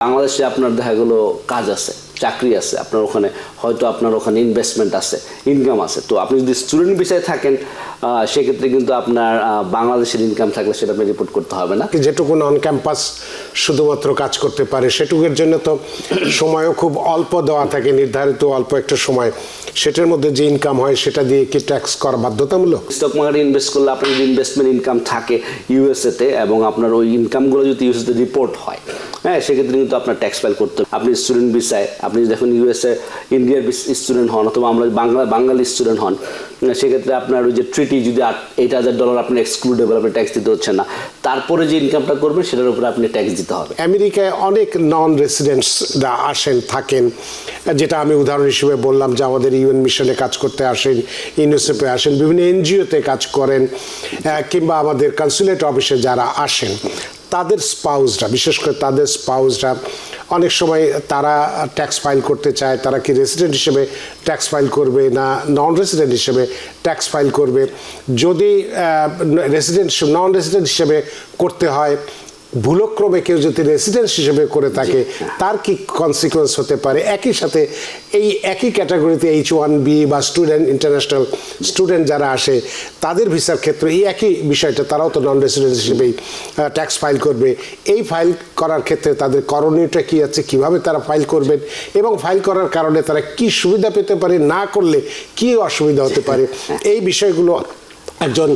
বাংলাদেশে আপনার দেখা গেলো কাজ আছে, চাকরি আছে, আপনার ওখানে হয়তো আপনার ওখানে ইনভেস্টমেন্ট আছে, ইনকাম আছে। তো আপনি যদি স্টুডেন্ট ভিসায় থাকেন সেক্ষেত্রে কিন্তু আপনার বাংলাদেশের ইনকাম থাকলে সেটা আপনি রিপোর্ট করতে হবে না। যেটুকু অন ক্যাম্পাস শুধুমাত্র কাজ করতে পারে সেটুকুর জন্য তো সময়ও খুব অল্প দেওয়া থাকে, নির্ধারিত অল্প একটা সময়, সেটার মধ্যে যে ইনকাম হয় সেটা দিয়ে কি ট্যাক্স করা বাধ্যতামূলক? স্টক মার্কেটে ইনভেস্ট করলে আপনার যদি ইনভেস্টমেন্ট ইনকাম থাকে ইউএসএতে এবং আপনার ওই ইনকামগুলো যদি ইউএসএতে রিপোর্ট হয়, হ্যাঁ, সেক্ষেত্রে কিন্তু আপনার ট্যাক্স ফাইল করতে হবে। আপনি স্টুডেন্ট ভিসায়, আপনি যখন ইউএসএ ইন্ডিয়ার স্টুডেন্ট হন অথবা আমরা বাঙালি স্টুডেন্ট হন, সেক্ষেত্রে আপনার ওই যে ট্রিটি যদি $8,000 আপনি এক্সক্লুডেবল, আপনি ট্যাক্স দিতে হচ্ছে না, তারপরে যে ইনকামটা করবেন সেটার উপরে আপনি ট্যাক্স দিতে হবে। আমেরিকায় অনেক নন রেসিডেন্টসরা আসেন, থাকেন, যেটা আমি উদাহরণ হিসেবে বললাম যে আমাদের ইউএন মিশনে কাজ করতে আসেন, ইউনিসেফে আসেন, বিভিন্ন এনজিওতে কাজ করেন, কিংবা আমাদের কনসুলেট অফিসে যারা আসেন, তাদের স্পাউসরা, বিশেষ করে তাদের স্পাউসরা অনেক সময় তারা ট্যাক্স ফাইল করতে চায়। তারা কি রেসিডেন্ট হিসেবে ট্যাক্স ফাইল করবে না নন রেসিডেন্ট হিসেবে ট্যাক্স ফাইল করবে? যদি নন রেসিডেন্ট হিসেবে করতে হয়, ভুলক্রমে কেউ যদি রেসিডেন্ট হিসেবে করে থাকে, তার কি কনসিকুয়েন্স হতে পারে? একই সাথে এই একই ক্যাটাগরিতে H1B বা স্টুডেন্ট, ইন্টারন্যাশনাল স্টুডেন্ট যারা আসে, তাদের ভিসার ক্ষেত্রে এই একই বিষয়টা, তারাও তো নন রেসিডেন্ট হিসেবেই ট্যাক্স ফাইল করবে। এই ফাইল করার ক্ষেত্রে তাদের করণীয়টা কী আছে, কিভাবে তারা ফাইল করবেন এবং ফাইল করার কারণে তারা কি সুবিধা পেতে পারে, না করলে কি অসুবিধা হতে পারে, এই বিষয়গুলো একজন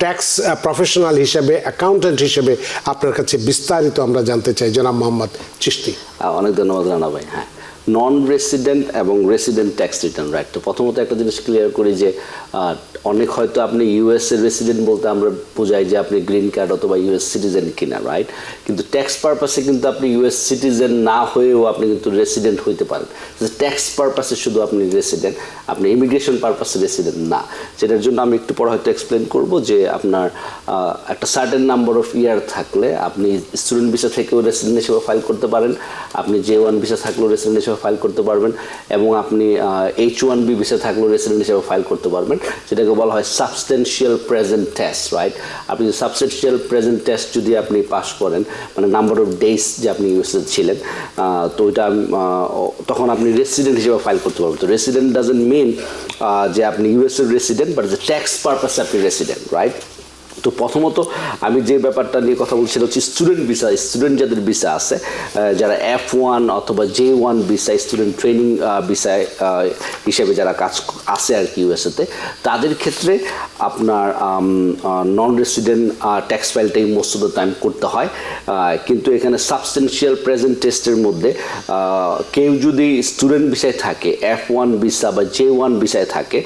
ট্যাক্স প্রফেশনাল হিসেবে, অ্যাকাউন্ট্যান্ট হিসেবে আপনার কাছে বিস্তারিত আমরা জানতে চাই, জনাব মোহাম্মদ চিশতি। অনেক ধন্যবাদ রানা ভাই। হ্যাঁ, নন রেসিডেন্ট এবং রেসিডেন্ট ট্যাক্স রিটার্ন রাইট। তো প্রথমত একটা জিনিস ক্লিয়ার করি যে অনেক হয়তো আপনি ইউএসের রেসিডেন্ট বলতে আমরা বোঝাই যে আপনি গ্রিন কার্ড অথবা ইউএস সিটিজেন কিনা, রাইট? কিন্তু ট্যাক্স পারপাসে কিন্তু আপনি ইউএস সিটিজেন না হয়েও আপনি কিন্তু রেসিডেন্ট হইতে পারেন। ট্যাক্স পারপাসে শুধু আপনি রেসিডেন্ট, আপনি ইমিগ্রেশন পারপাসে রেসিডেন্ট না। সেটার জন্য আমি একটু পরে হয়তো এক্সপ্লেন করবো যে আপনার একটা সার্টেন নাম্বার অফ ইয়ার থাকলে আপনি স্টুডেন্ট ভিসা থেকেও রেসিডেন্ট হিসেবে ফাইল করতে পারেন, আপনি J1 ভিসা থাকলেও রেসিডেন্ট হিসেবে ফাইল করতে পারবেন, এবং আপনি H1B ভিসা থাকলেও রেসিডেন্ট হিসেবে ফাইল করতে পারবেন। সেটাকে বলা হয় সাবস্টেনশিয়াল প্রেজেন্ট টেস্ট, রাইট? আপনি সাবস্টেনশিয়াল প্রেজেন্ট টেস্ট যদি আপনি পাস করেন, মানে নাম্বার অফ ডেজ যে আপনি ইউএসএ ছিলেন, তো ওইটা তখন আপনি রেসিডেন্ট হিসেবে ফাইল করতে পারবেন। তো রেসিডেন্ট ডাজন্ট মিন যে আপনি ইউএসএর রেসিডেন্ট, বাট যে ট্যাক্স পারপাসে আপনি রেসিডেন্ট, রাইট? তো প্রথমত আমি যে ব্যাপারটা নিয়ে কথা বলছি সেটা হচ্ছে স্টুডেন্ট ভিসা। স্টুডেন্ট যাদের ভিসা আছে, যারা F1 অথবা J1 visa, student training visa হিসেবে যারা কাজ আছে আর কি ইউএসএতে, তাদের ক্ষেত্রে আপনার নন রেসিডেন্ট ট্যাক্স ফাইলটাই মোস্ট অফ দ্য টাইম করতে হয়। কিন্তু এখানে সাবস্টেনশিয়াল প্রেজেন্ট টেস্টের মধ্যে কেউ যদি স্টুডেন্ট ভিসায় থাকে, F1 ভিসা বা J1 ভিসায় থাকে,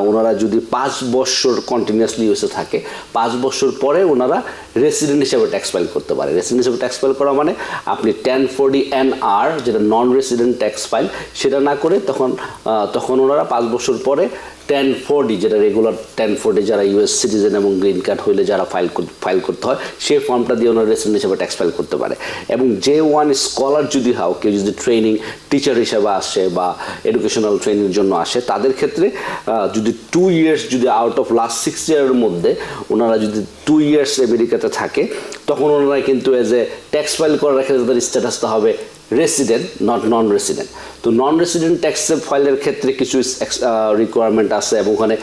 ওনারা যদি 5 বছর কন্টিনিউয়াসলি ইউএসএ থাকে, 5 বছর পরে ওনারা রেসিডেন্ট হিসেবে ট্যাক্স ফাইল করতে পারে। রেসিডেন্ট হিসেবে ট্যাক্স ফাইল করা মানে আপনি 1040NR যেটা নন রেসিডেন্ট ট্যাক্স ফাইল, সেটা না করে তখন ওনারা 5 বছর পরে 1040 যেটা রেগুলার 1040 যারা ইউএস সিটিজেন এবং গ্রিন কার্ড হইলে যারা ফাইল করতে হয়, সেই ফর্মটা দিয়ে ওনারা রেসিডেন্ট হিসেবে ট্যাক্স ফাইল করতে পারে। এবং J1 স্কলার যদি হও, কেউ যদি ট্রেনিং টিচার হিসেবে আসে বা এডুকেশনাল ট্রেনিংয়ের জন্য আসে, তাদের ক্ষেত্রে যদি 2 ইয়ার্স যদি আউট অফ লাস্ট 6 ইয়ারের মধ্যে ওনারা যদি 2 ইয়ার্স আমেরিকাতে থাকে, তখন ওনারা কিন্তু এজ এ ট্যাক্স ফাইল করার ক্ষেত্রে তাদের স্ট্যাটাসটা হবে রেসিডেন্ট, নট নন রেসিডেন্ট। তো নন রেসিডেন্ট ট্যাক্স ফাইলের ক্ষেত্রে কিছু রিকোয়ারমেন্ট আছে, এবং ওখানে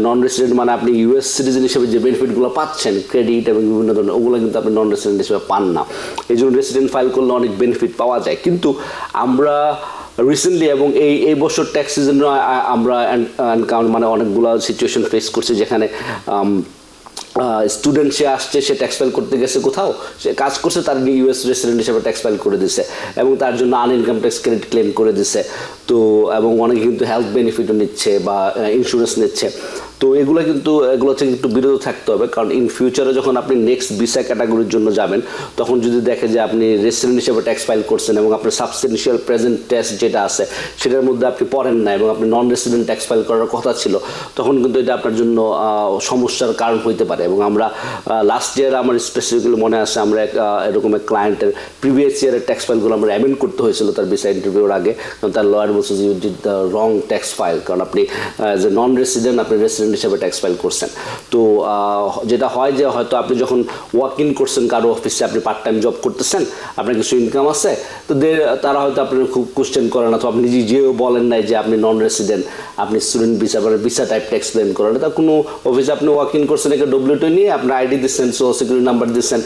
নন রেসিডেন্ট মানে আপনি ইউএস সিটিজেন হিসেবে যে বেনিফিটগুলো পাচ্ছেন, ক্রেডিট এবং বিভিন্ন ধরনের, ওগুলো কিন্তু আপনি নন রেসিডেন্ট হিসেবে পান না। এই জন্য রেসিডেন্ট ফাইল করলে অনেক বেনিফিট পাওয়া যায়। কিন্তু আমরা রিসেন্টলি এবং এই বছর ট্যাক্স সিজনে আমরা মানে অনেকগুলো সিচুয়েশন ফেস করছি যেখানে স্টুডেন্ট সে আসছে, সে ট্যাক্স ফাইল করতে গেছে কোথাও, সে কাজ করছে, তার ইউএস রেসিডেন্ট হিসেবে ট্যাক্স ফাইল করে দিছে এবং তার জন্য আনইনকাম ট্যাক্স ক্রেডিট ক্লেম করে দিছে। তো এবং অনেকে কিন্তু হেলথ বেনিফিটও নিচ্ছে বা ইন্স্যুরেন্স নিচ্ছে। তো এগুলো থেকে একটু বিরত থাকতে হবে, কারণ ইন ফিউচারে যখন আপনি নেক্সট ভিসা ক্যাটাগরির জন্য যাবেন, তখন যদি দেখে যে আপনি রেসিডেন্ট হিসেবে ট্যাক্স ফাইল করছেন এবং আপনার সাবস্টেনশিয়াল প্রেজেন্ট টেস্ট যেটা আছে সেটার মধ্যে আপনি পড়েন না এবং আপনি নন রেসিডেন্ট ট্যাক্স ফাইল করার কথা ছিল, তখন কিন্তু এটা আপনার জন্য সমস্যার কারণ হইতে পারে। এবং আমরা লাস্ট ইয়ার আমার স্পেসিফিক্যালি মনে আছে, আমরা এরকম এক ক্লায়েন্টের প্রিভিয়াস ইয়ারের ট্যাক্স ফাইলগুলো আমরা অ্যামেন্ড করতে হয়েছিল তার ভিসা ইন্টারভিউর আগে, কারণ তার লয়ার বলছে যে you did the wrong tax file, কারণ আপনি যে নন রেসিডেন্ট, আপনি রেসিডেন্ট রেসিডেন্ট হিসেবে ট্যাক্স ফাইল করছেন। তো যেটা হয় যে হয়তো আপনি যখন ওয়াক ইন করছেন কারো অফিসে, আপনি পার্ট টাইম জব করতেছেন, আপনার কিছু ইনকাম আছে, তো তারা হয়তো আপনার খুব কোশ্চেন করে না, তো আপনি যেও বলেন নাই যে আপনি নন রেসিডেন্ট, আপনি স্টুডেন্ট ভিসা বা ভিসা টাইপটা এক্সপ্লেন করেন। তা কোনো অফিসে আপনি ওয়াক ইন করছেন, একটা W2 নিয়ে আপনার আইডি দিচ্ছেন, সোশ্যাল সিকিউরিটি নাম্বার দিচ্ছেন,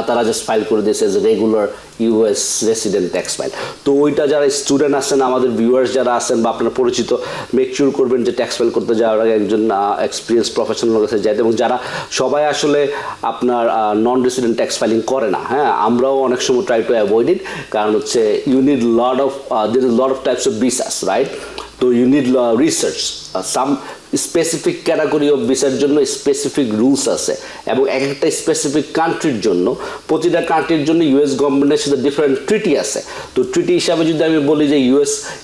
তারা জাস্ট ফাইল করে দিয়েছে যে regular US resident tax file. তো ওইটা যারা স্টুডেন্ট আছেন, আমাদের ভিউয়ার্স যারা আছেন বা আপনার পরিচিত, মেক শিওর করবেন যে ট্যাক্স ফাইল করতে যাওয়ার আগে একজন এক্সপিরিয়েন্স প্রফেশনাল কাছে যাইতে, এবং যারা সবাই আসলে আপনার নন রেসিডেন্ট ট্যাক্স ফাইলিং করে না, হ্যাঁ, আমরাও অনেক সময় ট্রাই টু অ্যাভয়েড ইট, কারণ হচ্ছে you need lot of lot of types of visas, right? তো you need research some specific category of ভিসার জন্য স্পেসিফিক রুলস আছে, এবং এক একটা স্পেসিফিক কান্ট্রির জন্য, প্রতিটা কান্ট্রির জন্য ইউএস গভর্নমেন্টের সাথে ডিফারেন্ট ট্রিটি আছে। তো ট্রিটি হিসাবে যদি আমি বলি যে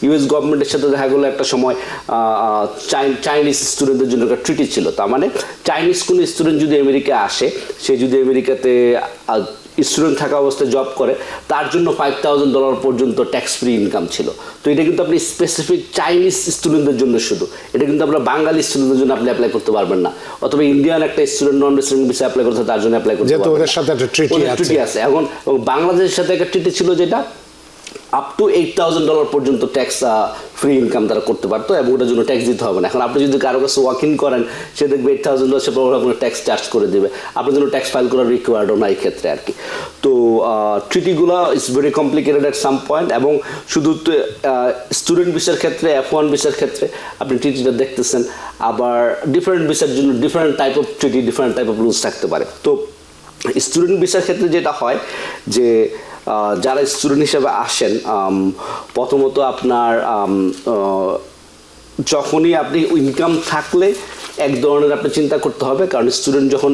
ইউএস গভর্নমেন্টের সাথে দেখা গেলো একটা সময় চাইনিজ স্টুডেন্টদের জন্য একটা ট্রিটি ছিল। তার মানে চাইনিজ কোনো স্টুডেন্ট যদি আমেরিকা আসে, সে যদি আমেরিকাতে স্টুডেন্ট থাকা অবস্থায় জব করে, তার জন্য $5,000 পর্যন্ত ট্যাক্স ফ্রি ইনকাম ছিল। তো এটা কিন্তু আপনি স্পেসিফিক চাইনিজ স্টুডেন্টদের জন্য শুধু, এটা কিন্তু আপনার বাঙালি স্টুডেন্টদের জন্য আপনি অ্যাপ্লাই করতে পারবেন না, অথবা ইন্ডিয়ান একটা student non resident visa apply করতে তার জন্য অ্যাপ্লাই করতে পারবেন না, ওদের সাথে একটা ট্রিটি আছে। এখন বাংলাদেশের সাথে একটা ট্রিটি ছিল যেটা আপ টু $8,000 পর্যন্ত ট্যাক্স ফ্রি ইনকাম তারা করতে পারতো, এবং ওটার জন্য ট্যাক্স দিতে হবে না। এখন আপনি যদি কারো কাছে ওয়াক ইন করেন, সে দেখবে $8,000 সে আপনার ট্যাক্স চার্জ করে দেবে, আপনার জন্য ট্যাক্স ফাইল করার রিকোয়ার্ডও না এই ক্ষেত্রে আর কি। তো ট্রিটিগুলো is very complicated at some point, এবং শুধু স্টুডেন্ট ভিসার ক্ষেত্রে, F1 ভিসার ক্ষেত্রে আপনি ট্রিটিটা দেখতেছেন, আবার ডিফারেন্ট ভিসার জন্য different type of treaty, different type of rules থাকতে পারে। তো স্টুডেন্ট ভিসার ক্ষেত্রে যেটা হয় যে যারা স্টুডেন্ট হিসেবে আসেন, প্রথমত আপনার যখনই আপনি ইনকাম থাকলে এক ধরনের আপনি চিন্তা করতে হবে, কারণ স্টুডেন্ট যখন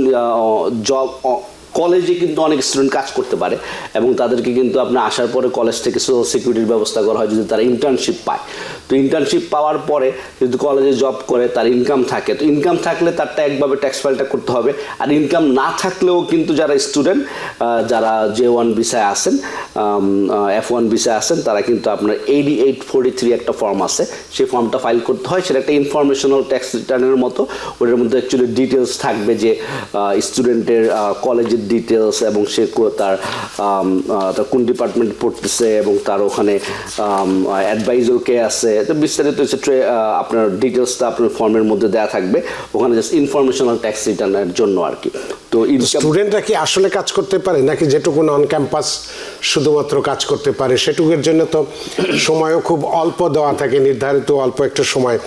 জব, কলেজে কিন্তু অনেক স্টুডেন্ট কাজ করতে পারে, এবং তাদেরকে কিন্তু আপনার আসার পরে কলেজ থেকে সোশ্যাল সিকিউরিটির ব্যবস্থা করা হয় যদি তারা ইন্টার্নশিপ পায়। তো ইন্টার্নশিপ পাওয়ার পরে যদি কলেজে জব করে, তার ইনকাম থাকে, তো ইনকাম থাকলে তারটা একভাবে ট্যাক্স ফাইলটা করতে হবে। আর ইনকাম না থাকলেও কিন্তু যারা স্টুডেন্ট, যারা J1 ভিসায় আসেন, F1 ভিসায় আসেন, তারা কিন্তু আপনার 8843 একটা ফর্ম আছে, সেই ফর্মটা ফাইল করতে হয়। সেটা একটা ইনফরমেশনাল ট্যাক্স রিটার্নের মতো, ওটার মধ্যে অ্যাকচুয়ালি ডিটেলস থাকবে যে স্টুডেন্টের কলেজের ডিটেলস, এবং সে তার কোন ডিপার্টমেন্ট পড়তেছে, এবং তার ওখানে অ্যাডভাইজার কে আছে, তো বিস্তারিত আপনার ডিটেলসটা আপনার ফর্মের মধ্যে দেওয়া থাকবে, ওখানে জাস্ট ইনফরমেশনাল ট্যাক্স রিটার্নের জন্য আর কি। তো স্টুডেন্টরা কি আসলে কাজ করতে পারে, নাকি যেটুকু অন ক্যাম্পাস শুধুমাত্র কাজ করতে পারে, সেটুকুর জন্য তো সময়ও খুব অল্প দেওয়া থাকে, নির্ধারিত অল্প একটা সময়,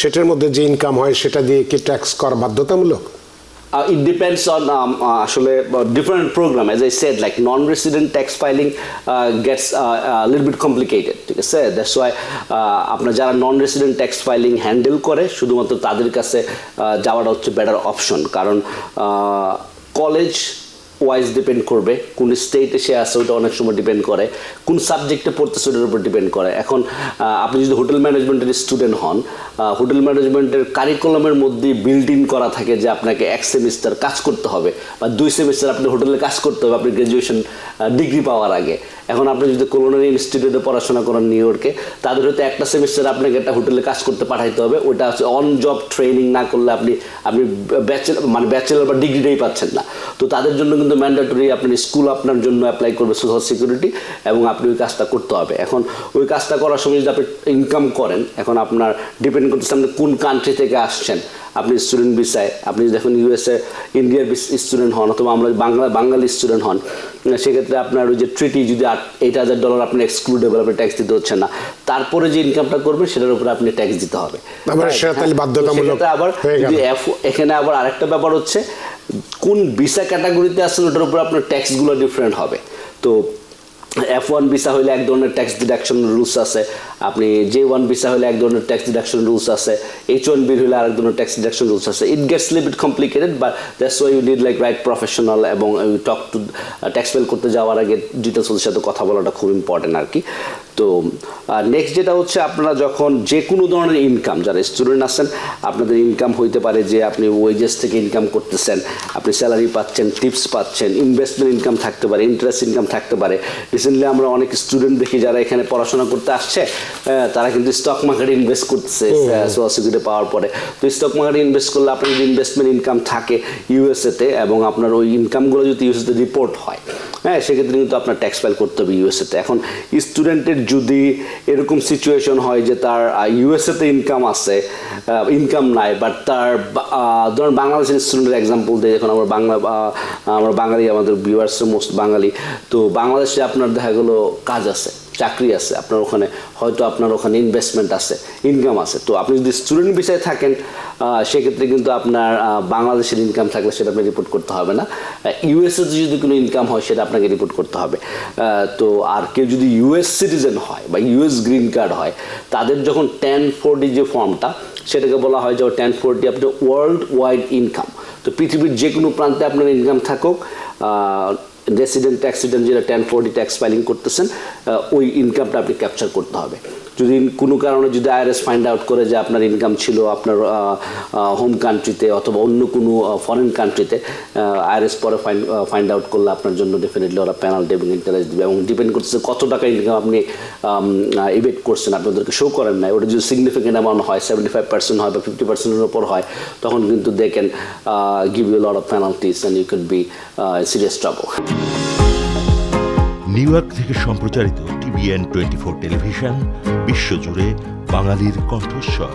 সেটার মধ্যে যে ইনকাম হয় সেটা দিয়ে কি ট্যাক্স করা বাধ্যতামূলক? It depends on actually different program. As I said, like non-resident tax filing gets a little bit complicated. ঠিক আছে, that's why আপনার যারা non-resident tax filing হ্যান্ডেল করে, শুধুমাত্র তাদের কাছে যাওয়াটা হচ্ছে বেটার অপশন, কারণ কলেজ ওয়াইজ ডিপেন্ড করবে, কোন স্টেটে সে আছে ওটা অনেক সময় ডিপেন্ড করে, কোন সাবজেক্টে পড়তেছে ওটার উপর ডিপেন্ড করে। এখন আপনি যদি হোটেল ম্যানেজমেন্টের স্টুডেন্ট হন, হোটেল ম্যানেজমেন্টের কারিকুলামের মধ্যে বিল্ড ইন করা থাকে যে আপনাকে 1 সেমিস্টার কাজ করতে হবে, বা 2 সেমিস্টার আপনি হোটেলে কাজ করতে হবে আপনি গ্র্যাজুয়েশন ডিগ্রি পাওয়ার আগে। এখন আপনি যদি কুলিনারি ইনস্টিটিউটে পড়াশোনা করেন নিউ ইয়র্কে, তাদের হয়তো একটা সেমিস্টার আপনাকে একটা হোটেলে কাজ করতে পাঠাইতে হবে, ওটা হচ্ছে অন জব ট্রেনিং না করলে আপনি ব্যাচেলর বা ডিগ্রিটাই পাচ্ছেন না। তো তাদের জন্য কিন্তু ম্যান্ডেটরি আপনার স্কুল আপনার জন্য অ্যাপ্লাই করবে সোশ্যাল সিকিউরিটি, এবং আপনি ওই কাজটা করতে হবে। এখন ওই কাজটা করার সময় যদি আপনি ইনকাম করেন, এখন আপনার ডিপেন্ড করতেছে আপনি কোন কান্ট্রি থেকে আসছেন। আপনি স্টুডেন্ট ভিসায়, আপনি যখন ইউএসএ ইন্ডিয়ার স্টুডেন্ট হন, অথবা আমরা বাঙালি স্টুডেন্ট হন, সেক্ষেত্রে আপনার ওই যে ট্রিটি যদি $8,000 আপনি এক্সক্লুডেবল, আপনি ট্যাক্স দিতে হচ্ছে না, তারপরে যে ইনকামটা করবেন সেটার উপরে আপনি ট্যাক্স দিতে হবে। আবার এখানে আবার আরেকটা ব্যাপার হচ্ছে, কোন ভিসা ক্যাটাগরিতে আছেন ওটার উপর আপনার ট্যাক্সগুলো ডিফারেন্ট হবে। তো F1 ভিসা হলে এক ধরনের ট্যাক্স ডিডাকশন রুলস আছে, আপনি J1 ভিসা হলে এক ধরনের ট্যাক্স ডিডাকশন রুলস আছে, H1B হলে আরেক ধরনের ট্যাক্স ডিডাকশন রুলস আছে। It gets little bit complicated, but that's why you need like right professional, এবং টক টু ট্যাক্স ফাইল করতে যাওয়ার আগে ডিটেলস ওদের সাথে কথা বলাটা খুব ইম্পর্টেন্ট আর কি। তো নেক্সট যেটা হচ্ছে আপনারা যখন যে কোনো ধরনের ইনকাম, যারা স্টুডেন্ট আছেন আপনাদের ইনকাম হইতে পারে যে আপনি ওয়েজেস থেকে ইনকাম করতেছেন, আপনি স্যালারি পাচ্ছেন, টিপস পাচ্ছেন, ইনভেস্টমেন্ট ইনকাম থাকতে পারে, ইন্টারেস্ট ইনকাম থাকতে পারে। রিসেন্টলি আমরা অনেক স্টুডেন্ট দেখি যারা এখানে পড়াশোনা করতে আসছে, তারা কিন্তু স্টক মার্কেটে ইনভেস্ট করতেছে সোশ্যাল সিকিউরিটি পাওয়ার পরে। তো স্টক মার্কেটে ইনভেস্ট করলে আপনার যদি ইনভেস্টমেন্ট ইনকাম থাকে ইউএসএতে এবং আপনার ওই ইনকামগুলো যদি ইউএসএতে রিপোর্ট হয়, হ্যাঁ, সেক্ষেত্রে কিন্তু আপনার ট্যাক্স ফাইল করতে হবে ইউএসএতে। এখন স্টুডেন্টের যদি এরকম সিচুয়েশন হয় যে তার ইউএসএতে ইনকাম আছে, ইনকাম নাই, বাট তার ধরুন বাংলাদেশের স্টুডেন্টের এক্সাম্পল দিয়ে, এখন আমরা বাঙালি, আমাদের ভিউয়ার্সের মোস্ট বাঙালি, তো বাংলাদেশে আপনার দেখা গেলো কাজ আছে, চাকরি আছে, আপনার ওখানে হয়তো আপনার ওখানে ইনভেস্টমেন্ট আছে, ইনকাম আছে। তো আপনি যদি স্টুডেন্ট ভিসায় থাকেন সেক্ষেত্রে কিন্তু আপনার বাংলাদেশের ইনকাম থাকলে সেটা আপনি রিপোর্ট করতে হবে না। ইউএসএ যদি কোনো ইনকাম হয় সেটা আপনাকে রিপোর্ট করতে হবে। তো আর কেউ যদি ইউএস সিটিজেন হয় বা ইউএস গ্রিন কার্ড হয়, তাদের যখন 1040 যে ফর্মটা, সেটাকে বলা হয় যে 1040 আপনার ওয়ার্ল্ড ওয়াইড ইনকাম। তো পৃথিবীর যে কোনো প্রান্তে আপনার ইনকাম থাকুক, রেসিডেন্ট ট্যাক্স রিটার্ন যেটা 1040 ট্যাক্স ফাইলিং করতেছেন, ওই ইনকামটা আপনি ক্যাপচার করতে হবে। যদি কোনো কারণে যদি আইআরএস ফাইন্ড আউট করে যে আপনার ইনকাম ছিল আপনার হোম কান্ট্রিতে অথবা অন্য কোনো ফরেন কান্ট্রিতে, আইআরএস পরে ফাইন্ড আউট করলে আপনার জন্য ডেফিনেটলি ওরা পেনাল্টি এবং ইন্টারেস্ট দেবে, এবং ডিপেন্ড করতেছে কত টাকা ইনকাম আপনি ইভেট করছেন, আপনাদেরকে শো করেন না। ওটা যদি সিগনিফিকেন্ট অ্যামাউন্ট হয়, 75% হয় বা 50%-এর উপর হয়, তখন কিন্তু they can give you lot of penalties and you can be serious trouble. New York থেকে সম্প্রচারিত TVN 24 টেলিভিশন, বিশ্বজুড়ে বাঙালির কণ্ঠস্বর।